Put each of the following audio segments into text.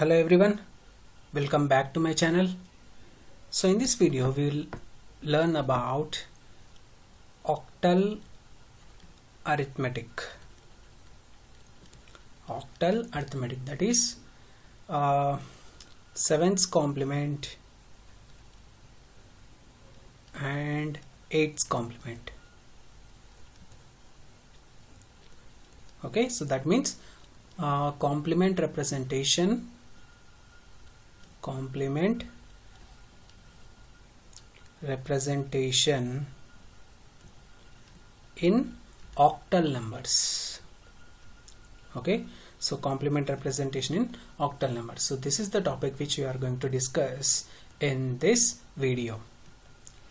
Hello everyone, welcome back to my channel. So in this video we will learn about octal arithmetic. Octal arithmetic, that is 7's complement and 8's complement. Okay, so that means complement representation in octal numbers. Okay, so complement representation in octal numbers. So this is the topic which we are going to discuss in this video,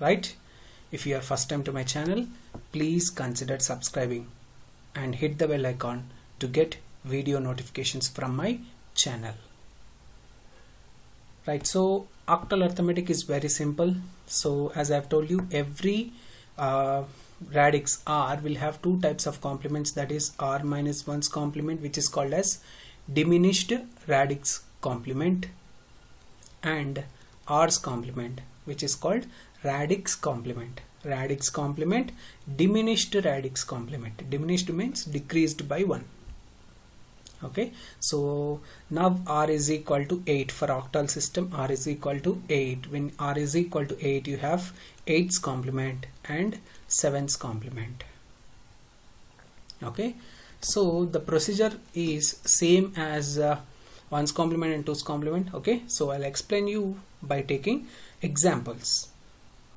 right? If you are first time to my channel, please consider subscribing and hit the bell icon to get video notifications from my channel. Right, so octal arithmetic is very simple. So as I have told you, every radix r will have two types of complements, that is r minus 1's complement, which is called as diminished radix complement, and r's complement, which is called radix complement. Radix complement, diminished radix complement. Diminished means decreased by 1. Okay, so now r is equal to 8 for octal system. R is equal to 8. When r is equal to 8, you have 8's complement and 7's complement. Okay, so the procedure is same as 1's complement and 2's complement. Okay, so I'll explain you by taking examples.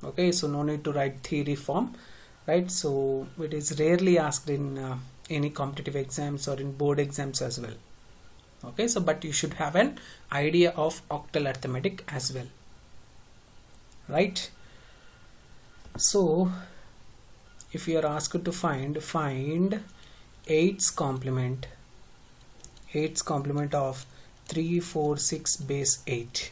Okay, so no need to write theory form, right? So it is rarely asked in any competitive exams or in board exams as well. Okay, so but you should have an idea of octal arithmetic as well, right? So if you are asked to find 8's complement of 3, 4, 6 base 8.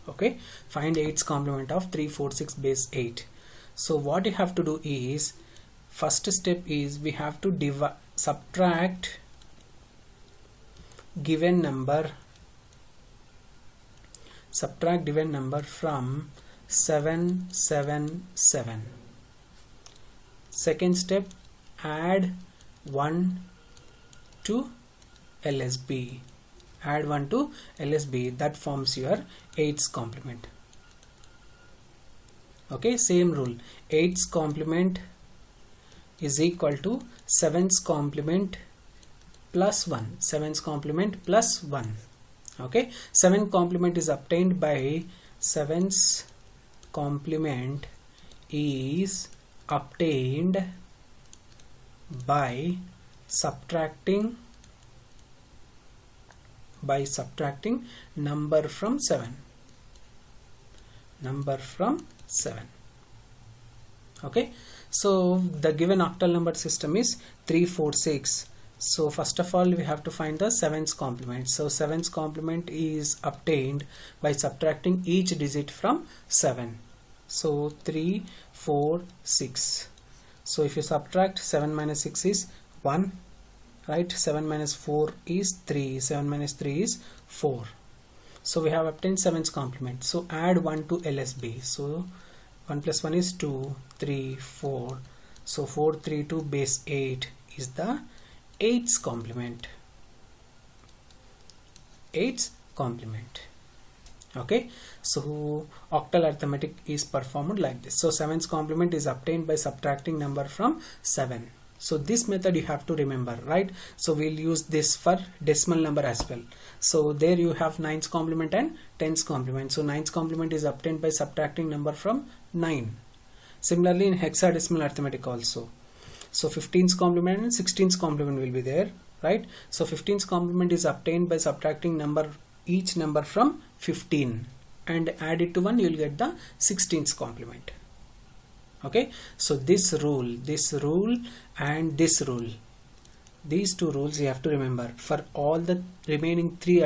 Okay, find 8's complement of 3, 4, 6 base 8. So what you have to do is, first step is we have to subtract given number from 7, 7, 7. Second step, add 1 to LSB. Add 1 to LSB, that forms your 8's complement. Okay, same rule, 8's complement is equal to 7's complement plus 1. 7's complement plus 1. Okay, 7 complement is obtained by 7's complement is obtained by subtracting number from 7. Okay, so the given octal number system is 3, 4, 6. So first of all we have to find the 7's complement. So 7's complement is obtained by subtracting each digit from 7. So 3, 4, 6. So if you subtract, 7 minus 6 is 1, right? 7 minus 4 is 3. 7 minus 3 is 4. So we have obtained 7's complement. So add 1 to LSB. So 1 plus 1 is 2, 3, 4. So 4, 3, 2 base 8 is the 8's complement. 8's complement. Okay, so octal arithmetic is performed like this. So 7's complement is obtained by subtracting number from 7. So this method you have to remember, right? So we'll use this for decimal number as well. So there you have 9's complement and 10's complement. So 9's complement is obtained by subtracting number from 9. Similarly in hexadecimal arithmetic also. So 15's complement and 16's complement will be there, right? So 15's complement is obtained by subtracting each number from 15 and add it to 1, you will get the 16's complement. Okay, so this rule and this rule, these two rules you have to remember for all the remaining 3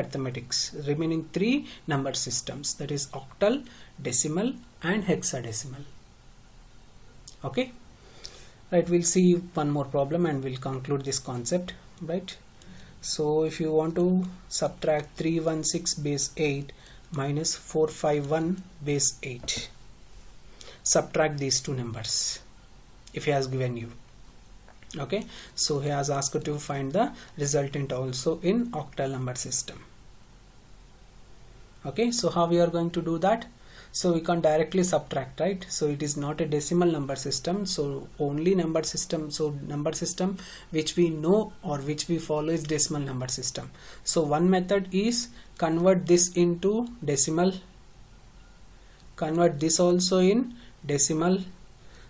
number systems, that is octal, decimal and hexadecimal. Okay, right, we'll see one more problem and we'll conclude this concept, right? So if you want to subtract 316 base 8 minus 451 base 8, subtract these two numbers if he has given you. Okay, so he has asked to find the resultant also in octal number system. Okay, so how we are going to do that? So we can directly subtract, right? So it is not a decimal number system, so only number system. So number system which we know or which we follow is decimal number system. So one method is convert this into decimal, convert this also in decimal,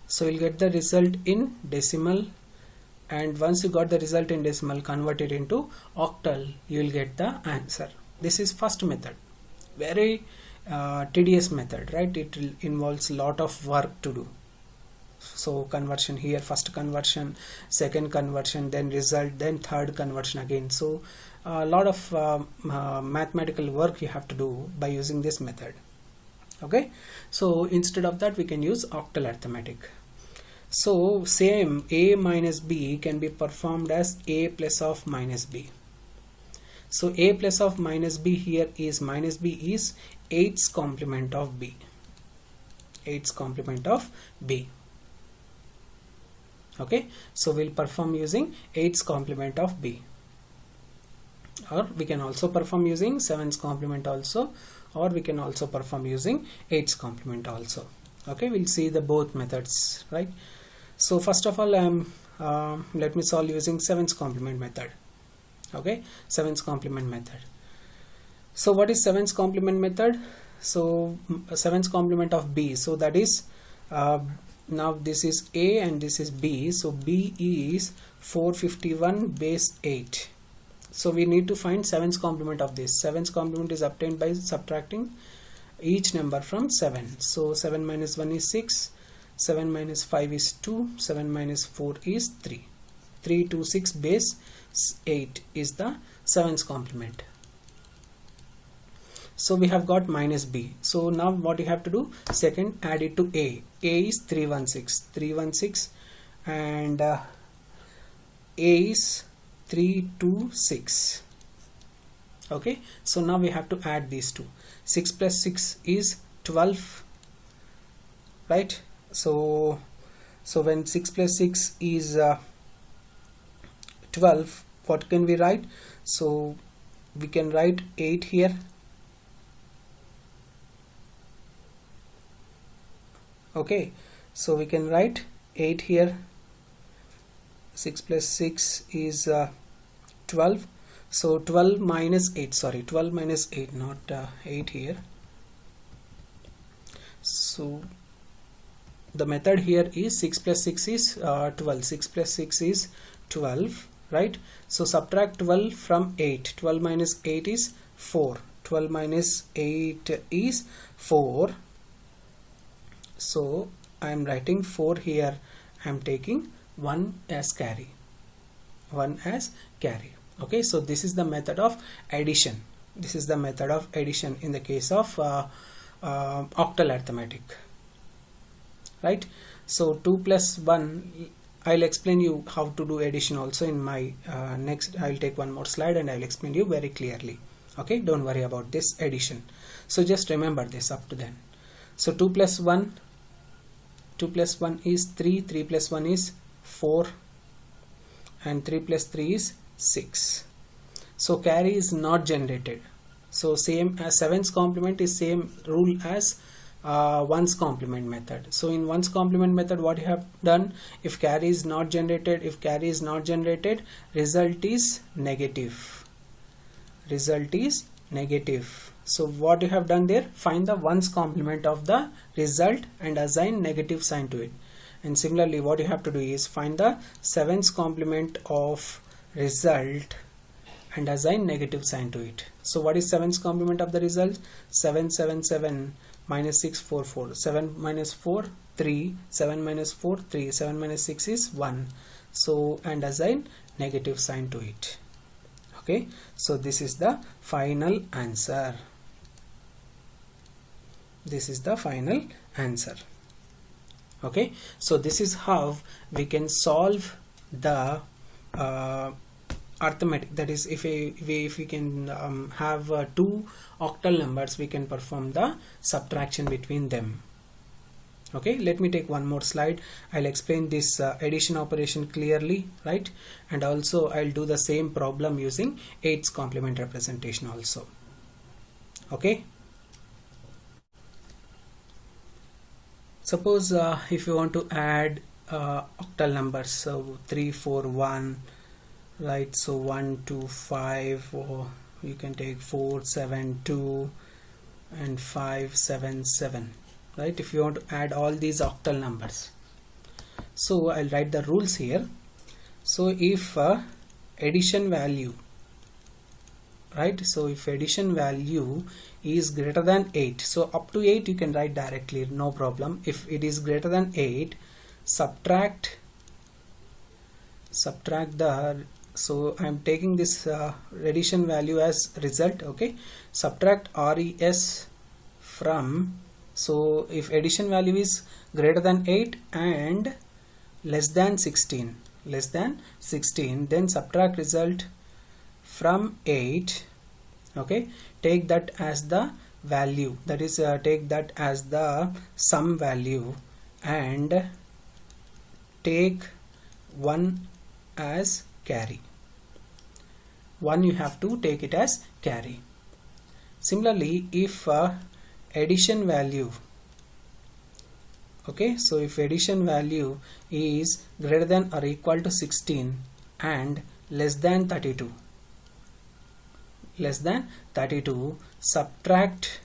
so you'll get the result in decimal, and once you got the result in decimal, convert it into octal, you will get the answer. This is first method, very tedious method, right? It involves a lot of work to do. So conversion here, first conversion, second conversion, then result, then third conversion again. So a lot of mathematical work you have to do by using this method. Okay, so instead of that we can use octal arithmetic. So same a minus b can be performed as a plus of minus b. So a plus of minus b here is minus b is 8's complement of b. 8's complement of b. Okay, so we'll perform using 8's complement of b, or we can also perform using 7's complement also, or we can also perform using 8's complement also. Okay, we'll see the both methods, right? So first of all, let me solve using 7's complement method. Okay, 7's complement method. So what is 7's complement method? So 7's complement of b, so that is now this is a and this is b, so b is 451 base 8. So we need to find 7's complement of this. 7's complement is obtained by subtracting each number from 7. So 7 minus 1 is 6, 7 minus 5 is 2, 7 minus 4 is 3. 3 to 6 base 8 is the 7's complement. So we have got minus b. So now what you have to do, second add it to a. A is 316, and a is 326. Okay, so now we have to add these two. 6 plus 6 is 12, right? So when 6 plus 6 is 12, what can we write? So we can write 8 here. Okay, so we can write 8 here. 6 plus 6 is 12. So 12 minus 8, sorry, 12 minus 8, not 8 here. So the method here is 6 plus 6 is 12. 6 plus 6 is 12, right? So subtract 12 from 8. 12 minus 8 is 4. 12 minus 8 is 4. So I am writing 4 here. I am taking 1 as carry. 1 as carry. Okay, so this is the method of addition. This is the method of addition in the case of octal arithmetic, right? So 2 plus 1, I'll explain you how to do addition also in my next. I'll take one more slide and I'll explain you very clearly. Okay, don't worry about this addition. So just remember this up to then. So 2 plus 1 is 3, 3 plus 1 is 4, and 3 plus 3 is 6. So carry is not generated. So same as 7's complement is same rule as 1's complement method. So in 1's complement method, what you have done, if carry is not generated, result is negative. Result is negative. So what you have done there, find the 1's complement of the result and assign negative sign to it. And similarly, what you have to do is find the 7's complement of result and assign negative sign to it. So what is 7's complement of the result? 7, 7, 7 minus 6, 4, 4. 7 minus 4, 3. 7 minus 4, 3. 7 minus 6 is 1. So and assign negative sign to it. Okay, so this is the final answer. This is the final answer. Okay, so this is how we can solve the arithmetic, that is if we can have two octal numbers, we can perform the subtraction between them. Okay, let me take one more slide. I'll explain this addition operation clearly, right? And also I'll do the same problem using 8's complement representation also. Okay, suppose if you want to add octal numbers, so 3 4 1, right? So 1 2 5, or you can take 4 7 2 and 5 7 7, right? If you want to add all these octal numbers, so I'll write the rules here. So if addition value, right, so if addition value is greater than 8, so up to 8 you can write directly, no problem. If it is greater than 8, subtract the, so I'm taking this addition value as result. Okay, subtract res from, so if addition value is greater than 8 and less than 16, then subtract result from 8. Okay, take that as the value, that is take that as the sum value, and take 1 as carry. 1 you have to take it as carry. Similarly, if addition value, okay, so if addition value is greater than or equal to 16 and less than 32, subtract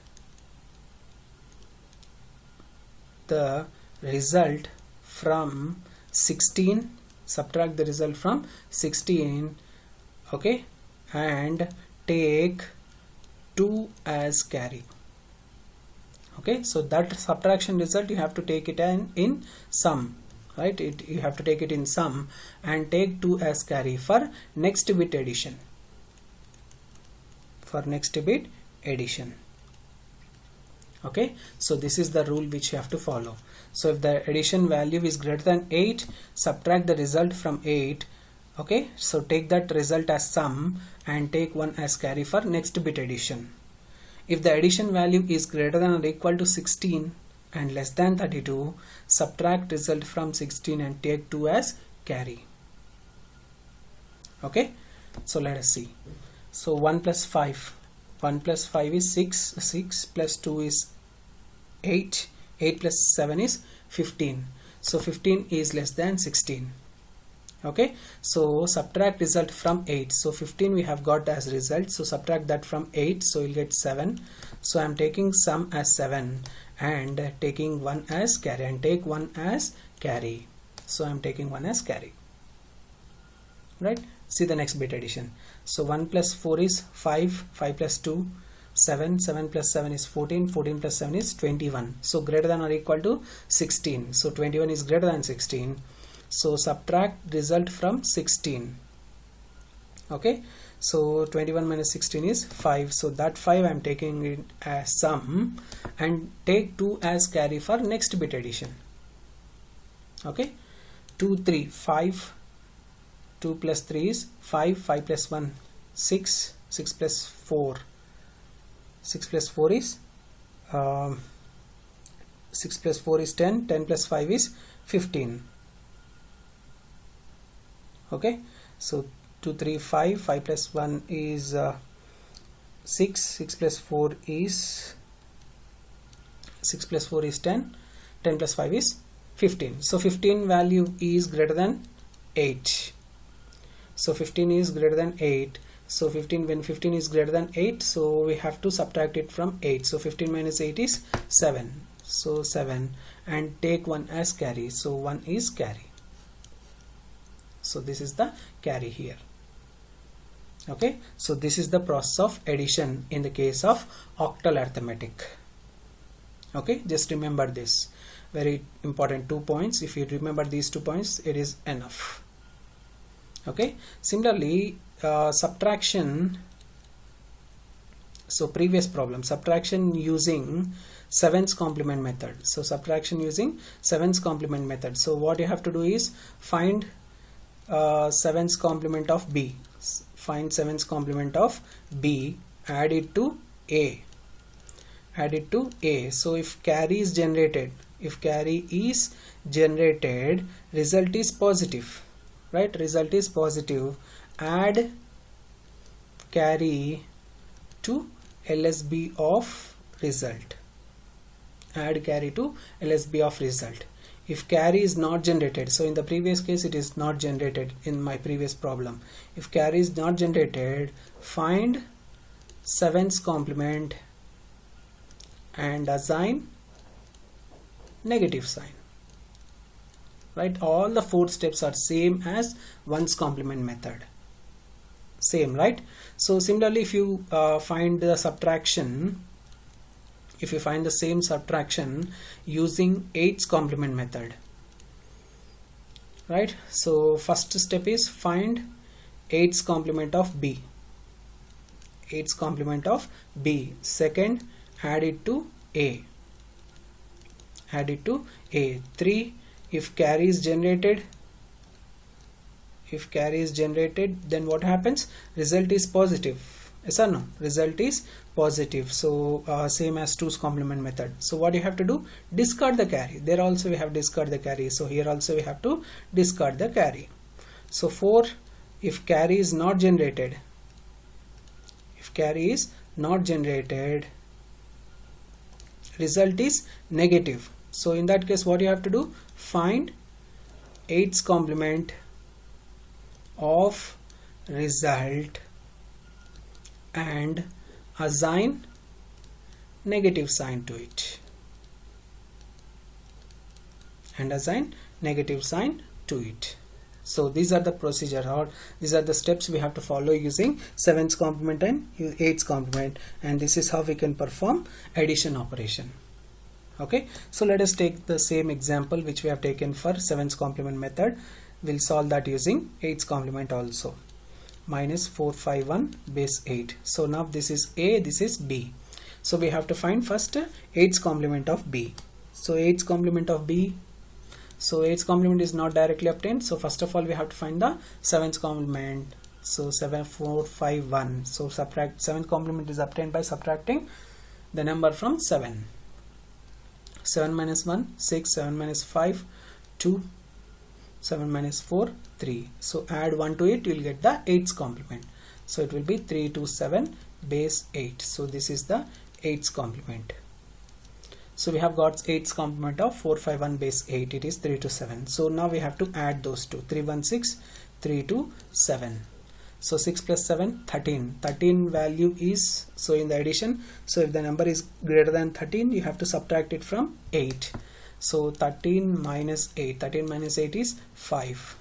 the result from 16, okay, and take 2 as carry. Okay, so that subtraction result you have to take it in sum, right? You have to take it in sum and take 2 as carry for next bit addition. Okay, so this is the rule which you have to follow. So if the addition value is greater than 8, subtract the result from 8. Okay, so take that result as sum and take 1 as carry for next bit addition. If the addition value is greater than or equal to 16 and less than 32, subtract result from 16 and take 2 as carry. Okay, so let us see. So 1 plus 5 is 6, 6 plus 2 is 8, 8 plus 7 is 15, so 15 is less than 16. Okay, so subtract result from 8, so 15 we have got as result, so subtract that from 8, so you'll get 7. So I'm taking sum as 7 and taking 1 as carry, and take 1 as carry, so I'm taking 1 as carry, right? See the next bit addition. So 1 plus 4 is 5, 5 plus 2 7, 7 plus 7 is 14, 14 plus 7 is 21, so greater than or equal to 16, so 21 is greater than 16, so subtract result from 16. Okay, so 21 minus 16 is 5, so that 5 I am taking it as sum and take 2 as carry for next bit addition. Okay, 2 3 5, 2 plus 3 is 5, 5 plus 1 6, 6 plus 4 is 6 plus 4 is 10, 10 plus 5 is 15. Okay, so 2 3 5, 5 plus 1 is 6, 6 plus 4 is 6 plus 4 is 10, 10 plus 5 is 15. So 15 value is greater than 8. So 15 is greater than 8. So 15, when 15 is greater than 8, so we have to subtract it from 8. So 15 minus 8 is 7. So 7 and take 1 as carry. So 1 is carry. So this is the carry here. Okay, so this is the process of addition in the case of octal arithmetic. Okay, just remember this. Very important 2 points. If you remember these 2 points, it is enough. Okay, similarly subtraction, so previous problem, subtraction using 7's complement method. So subtraction using 7's complement method. So what you have to do is find 7's complement of B. Find 7's complement of B, add it to A. Add it to A. So if carry is generated, result is positive, right? Result is positive. Add carry to LSB of result. Add carry to LSB of result. If carry is not generated, so in the previous case it is not generated in my previous problem. If carry is not generated, find 7's complement and assign negative sign, right? All the 4 steps are same as 1's complement method, same, right? So similarly, if you find the subtraction, if you find the same subtraction using 8's complement method, right? So first step is find 8's complement of B. 8's complement of B. Second, add it to A. Add it to A. 3, if carry is generated, then what happens? Result is positive. Yes or no? Result is positive. So same as 2's complement method. So what you have to do? Discard the carry. There also we have discard the carry. So here also we have to discard the carry. So 4, if carry is not generated, result is negative. So in that case, what you have to do? Find 8's complement of result and assign negative sign to it. So these are the procedure, or these are the steps we have to follow using 7's complement and 8's complement, and this is how we can perform addition operation. Okay, so let us take the same example which we have taken for 7's complement method. We'll solve that using 8's complement also. Minus 451 base 8. So now this is A, this is B. So we have to find first 8's complement of B. So 8's complement of B. So 8's complement is not directly obtained. So first of all we have to find the 7's complement. So 7451. So subtract 7's complement is obtained by subtracting the number from 7. 7 minus 1, 6, 7 minus 5, 2, 7 minus 4, 3. So add 1 to it, you will get the 8's complement. So it will be 327 base 8. So this is the 8's complement. So we have got 8's complement of 451 base 8. It is 327. So now we have to add those two. 316, 327. So 6 plus 7, 13. 13 value is, so in the addition, so if the number is greater than 13, you have to subtract it from 8. So 13 minus 8. 13 minus 8 is 5.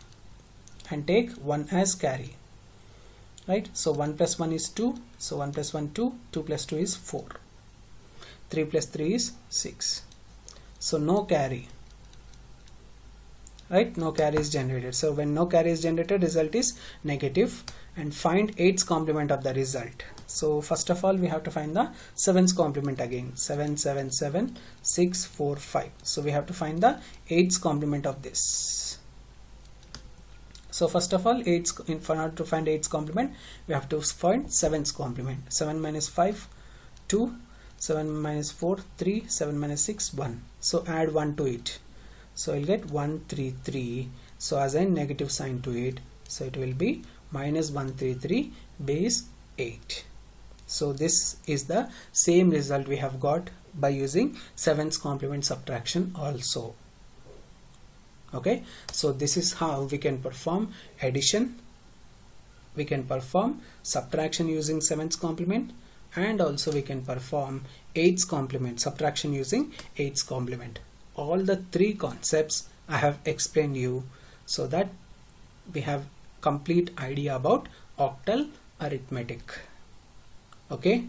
And take 1 as carry. Right? So 1 plus 1 is 2. So 1 plus 1, 2. 2 plus 2 is 4. 3 plus 3 is 6. So no carry. Right? No carry is generated. So when no carry is generated, result is negative. And find 8's complement of the result. So first of all we have to find the 7's complement again. 7, 7, 7, 6, 4, 5. So we have to find the 8's complement of this. So first of all, in order to find 8's complement, we have to find 7's complement. 7 minus 5, 2, 7 minus 4, 3, 7 minus 6, 1. So add 1 to it. So you'll get 133. So assign negative sign to it. So it will be minus 133 base 8. So this is the same result we have got by using 7's complement subtraction also. Okay, so this is how we can perform addition, we can perform subtraction using 7's complement, and also we can perform 8's complement, subtraction using 8's complement. All the three concepts I have explained you so that we have complete idea about octal arithmetic. Okay.